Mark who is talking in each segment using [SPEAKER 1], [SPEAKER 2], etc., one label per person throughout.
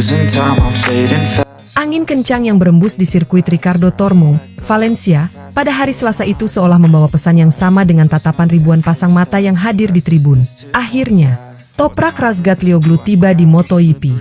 [SPEAKER 1] losing time, I'm fading fast.
[SPEAKER 2] Angin kencang yang berembus di sirkuit Ricardo Tormo, Valencia, pada hari Selasa itu seolah membawa pesan yang sama dengan tatapan ribuan pasang mata yang hadir di tribun. Akhirnya, Toprak Razgatlioglu tiba di MotoGP.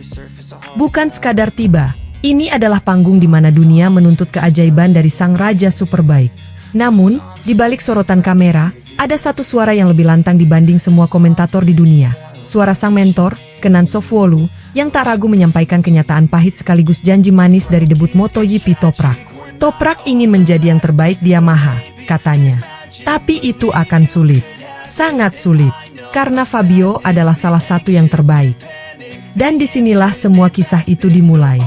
[SPEAKER 2] Bukan sekadar tiba, ini adalah panggung di mana dunia menuntut keajaiban dari sang raja superbike. Namun, di balik sorotan kamera, ada satu suara yang lebih lantang dibanding semua komentator di dunia. Suara sang mentor, Kenan Sofuolu, yang tak ragu menyampaikan kenyataan pahit sekaligus janji manis dari debut MotoGP Toprak. Toprak ingin menjadi yang terbaik di Yamaha, katanya. Tapi itu akan sulit. Sangat sulit. Karena Fabio adalah salah satu yang terbaik. Dan disinilah semua kisah itu dimulai.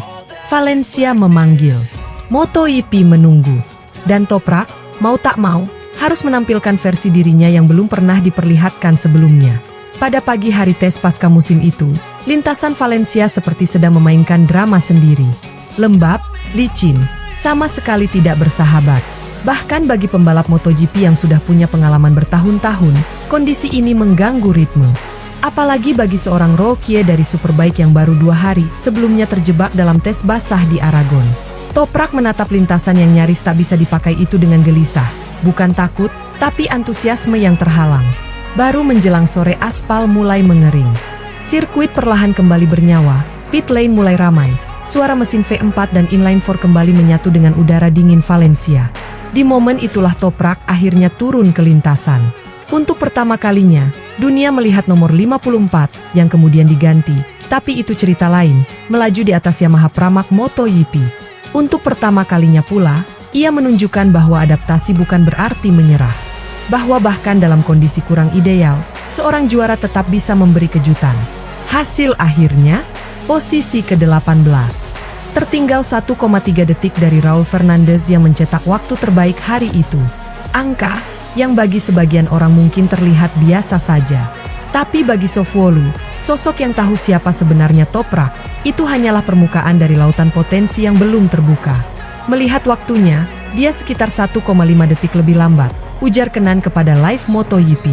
[SPEAKER 2] Valencia memanggil. MotoGP menunggu. Dan Toprak, mau tak mau, harus menampilkan versi dirinya yang belum pernah diperlihatkan sebelumnya. Pada pagi hari tes pasca musim itu, lintasan Valencia seperti sedang memainkan drama sendiri. Lembab, licin, sama sekali tidak bersahabat. Bahkan bagi pembalap MotoGP yang sudah punya pengalaman bertahun-tahun, kondisi ini mengganggu ritme. Apalagi bagi seorang rookie dari Superbike yang baru 2 hari sebelumnya terjebak dalam tes basah di Aragon. Toprak menatap lintasan yang nyaris tak bisa dipakai itu dengan gelisah. Bukan takut, tapi antusiasme yang terhalang. Baru menjelang sore aspal mulai mengering. Sirkuit perlahan kembali bernyawa, pit lane mulai ramai, suara mesin V4 dan inline 4 kembali menyatu dengan udara dingin Valencia. Di momen itulah Toprak akhirnya turun ke lintasan. Untuk pertama kalinya, dunia melihat nomor 54 yang kemudian diganti, tapi itu cerita lain, melaju di atas Yamaha Pramac MotoGP. Untuk pertama kalinya pula, ia menunjukkan bahwa adaptasi bukan berarti menyerah. Bahwa bahkan dalam kondisi kurang ideal, seorang juara tetap bisa memberi kejutan. Hasil akhirnya, posisi ke-18. Tertinggal 1,3 detik dari Raul Fernandez yang mencetak waktu terbaik hari itu. Angka, yang bagi sebagian orang mungkin terlihat biasa saja. Tapi bagi Sofuolu, sosok yang tahu siapa sebenarnya Toprak, itu hanyalah permukaan dari lautan potensi yang belum terbuka. Melihat waktunya, dia sekitar 1,5 detik lebih lambat. Ujar Kenan kepada live MotoGP.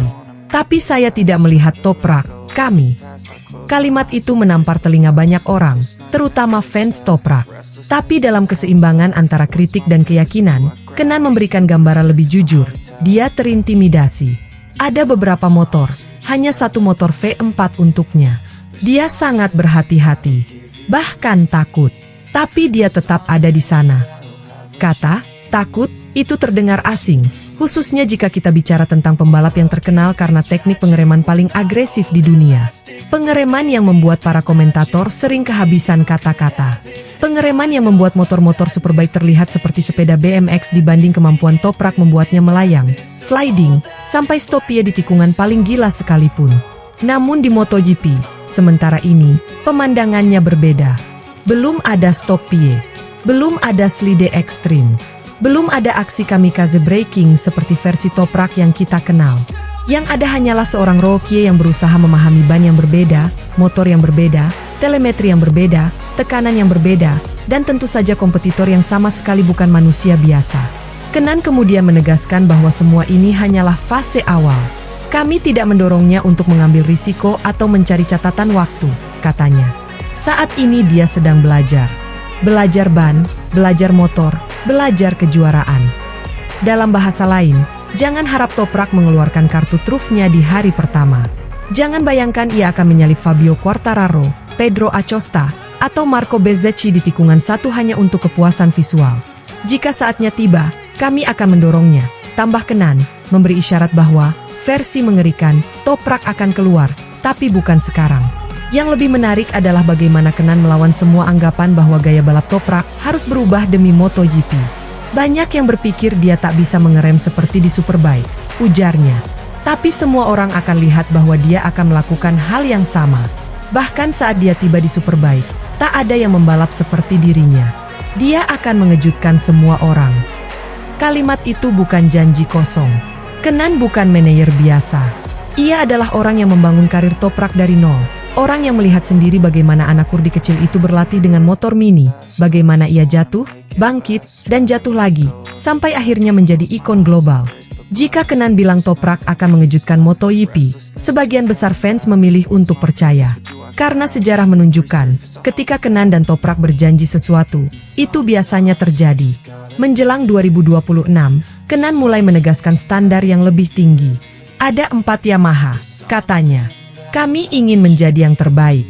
[SPEAKER 2] Tapi saya tidak melihat Toprak, kami. Kalimat itu menampar telinga banyak orang, terutama fans Toprak. Tapi dalam keseimbangan antara kritik dan keyakinan, Kenan memberikan gambaran lebih jujur. Dia terintimidasi. Ada beberapa motor, hanya satu motor V4 untuknya. Dia sangat berhati-hati, bahkan takut. Tapi dia tetap ada di sana. Kata, takut, itu terdengar asing. Khususnya jika kita bicara tentang pembalap yang terkenal karena teknik pengereman paling agresif di dunia. Pengereman yang membuat para komentator sering kehabisan kata-kata. Pengereman yang membuat motor-motor Superbike terlihat seperti sepeda BMX dibanding kemampuan Toprak membuatnya melayang, sliding, sampai stop pie di tikungan paling gila sekalipun. Namun di MotoGP, sementara ini, pemandangannya berbeda. Belum ada stop pie. Belum ada slide ekstrim. Belum ada aksi kamikaze braking seperti versi Toprak yang kita kenal. Yang ada hanyalah seorang rookie yang berusaha memahami ban yang berbeda, motor yang berbeda, telemetri yang berbeda, tekanan yang berbeda, dan tentu saja kompetitor yang sama sekali bukan manusia biasa. Kenan kemudian menegaskan bahwa semua ini hanyalah fase awal. Kami tidak mendorongnya untuk mengambil risiko atau mencari catatan waktu, katanya. Saat ini dia sedang belajar. Belajar ban, belajar motor, belajar kejuaraan. Dalam bahasa lain, jangan harap Toprak mengeluarkan kartu trufnya di hari pertama. Jangan bayangkan ia akan menyalip Fabio Quartararo, Pedro Acosta, atau Marco Bezzecchi di tikungan satu hanya untuk kepuasan visual. Jika saatnya tiba, kami akan mendorongnya, tambah Kenan, memberi isyarat bahwa versi mengerikan Toprak akan keluar, tapi bukan sekarang. Yang lebih menarik adalah bagaimana Kenan melawan semua anggapan bahwa gaya balap Toprak harus berubah demi MotoGP. Banyak yang berpikir dia tak bisa mengerem seperti di Superbike, ujarnya. Tapi semua orang akan lihat bahwa dia akan melakukan hal yang sama. Bahkan saat dia tiba di Superbike, tak ada yang membalap seperti dirinya. Dia akan mengejutkan semua orang. Kalimat itu bukan janji kosong. Kenan bukan manajer biasa. Ia adalah orang yang membangun karir Toprak dari nol. Orang yang melihat sendiri bagaimana anak kurdi kecil itu berlatih dengan motor mini, bagaimana ia jatuh, bangkit, dan jatuh lagi, sampai akhirnya menjadi ikon global. Jika Kenan bilang Toprak akan mengejutkan MotoGP, sebagian besar fans memilih untuk percaya. Karena sejarah menunjukkan, ketika Kenan dan Toprak berjanji sesuatu, itu biasanya terjadi. Menjelang 2026, Kenan mulai menegaskan standar yang lebih tinggi. Ada 4 Yamaha, katanya. Kami ingin menjadi yang terbaik.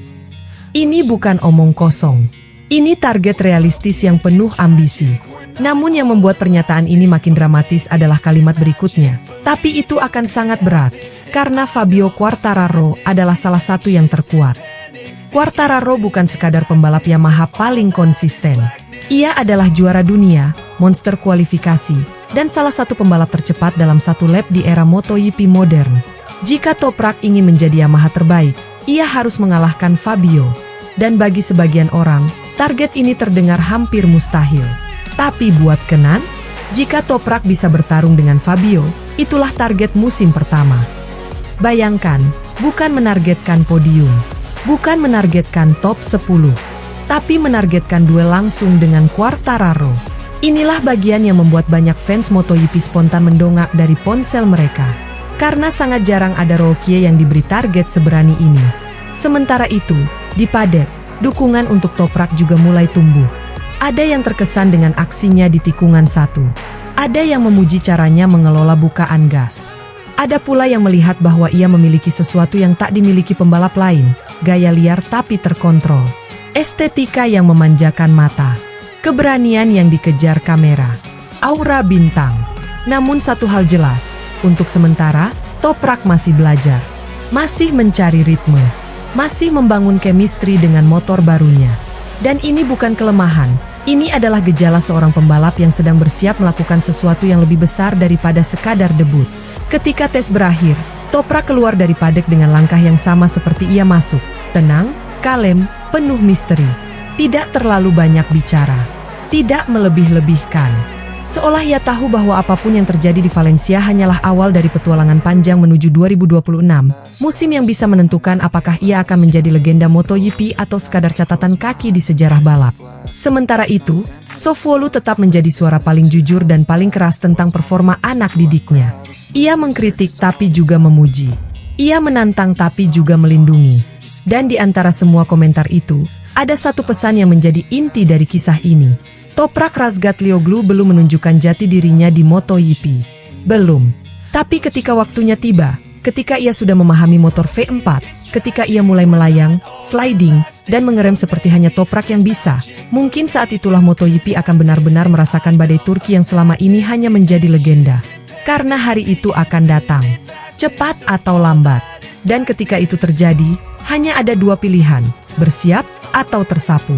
[SPEAKER 2] Ini bukan omong kosong. Ini target realistis yang penuh ambisi. Namun yang membuat pernyataan ini makin dramatis adalah kalimat berikutnya. Tapi itu akan sangat berat, karena Fabio Quartararo adalah salah satu yang terkuat. Quartararo bukan sekadar pembalap Yamaha paling konsisten. Ia adalah juara dunia, monster kualifikasi, dan salah satu pembalap tercepat dalam satu lap di era MotoGP modern. Jika Toprak ingin menjadi Yamaha terbaik, ia harus mengalahkan Fabio. Dan bagi sebagian orang, target ini terdengar hampir mustahil. Tapi buat Kenan, jika Toprak bisa bertarung dengan Fabio, itulah target musim pertama. Bayangkan, bukan menargetkan podium, bukan menargetkan top 10, tapi menargetkan duel langsung dengan Quartararo. Inilah bagian yang membuat banyak fans MotoGP spontan mendongak dari ponsel mereka. Karena sangat jarang ada rookie yang diberi target seberani ini. Sementara itu, di paddock, dukungan untuk Toprak juga mulai tumbuh. Ada yang terkesan dengan aksinya di tikungan 1. Ada yang memuji caranya mengelola bukaan gas. Ada pula yang melihat bahwa ia memiliki sesuatu yang tak dimiliki pembalap lain, gaya liar tapi terkontrol. Estetika yang memanjakan mata. Keberanian yang dikejar kamera. Aura bintang. Namun satu hal jelas, untuk sementara, Toprak masih belajar. Masih mencari ritme. Masih membangun chemistry dengan motor barunya. Dan ini bukan kelemahan, ini adalah gejala seorang pembalap yang sedang bersiap melakukan sesuatu yang lebih besar daripada sekadar debut. Ketika tes berakhir, Toprak keluar dari paddock dengan langkah yang sama seperti ia masuk. Tenang, kalem, penuh misteri. Tidak terlalu banyak bicara. Tidak melebih-lebihkan. Seolah ia tahu bahwa apapun yang terjadi di Valencia hanyalah awal dari petualangan panjang menuju 2026, musim yang bisa menentukan apakah ia akan menjadi legenda MotoGP atau sekadar catatan kaki di sejarah balap. Sementara itu, Sofwolu tetap menjadi suara paling jujur dan paling keras tentang performa anak didiknya. Ia mengkritik tapi juga memuji. Ia menantang tapi juga melindungi. Dan di antara semua komentar itu, ada satu pesan yang menjadi inti dari kisah ini. Toprak Razgatlioglu belum menunjukkan jati dirinya di MotoGP. Belum. Tapi ketika waktunya tiba, ketika ia sudah memahami motor V4, ketika ia mulai melayang, sliding, dan mengerem seperti hanya Toprak yang bisa, mungkin saat itulah MotoGP akan benar-benar merasakan badai Turki yang selama ini hanya menjadi legenda. Karena hari itu akan datang, cepat atau lambat. Dan ketika itu terjadi, hanya ada 2 pilihan, bersiap atau tersapu.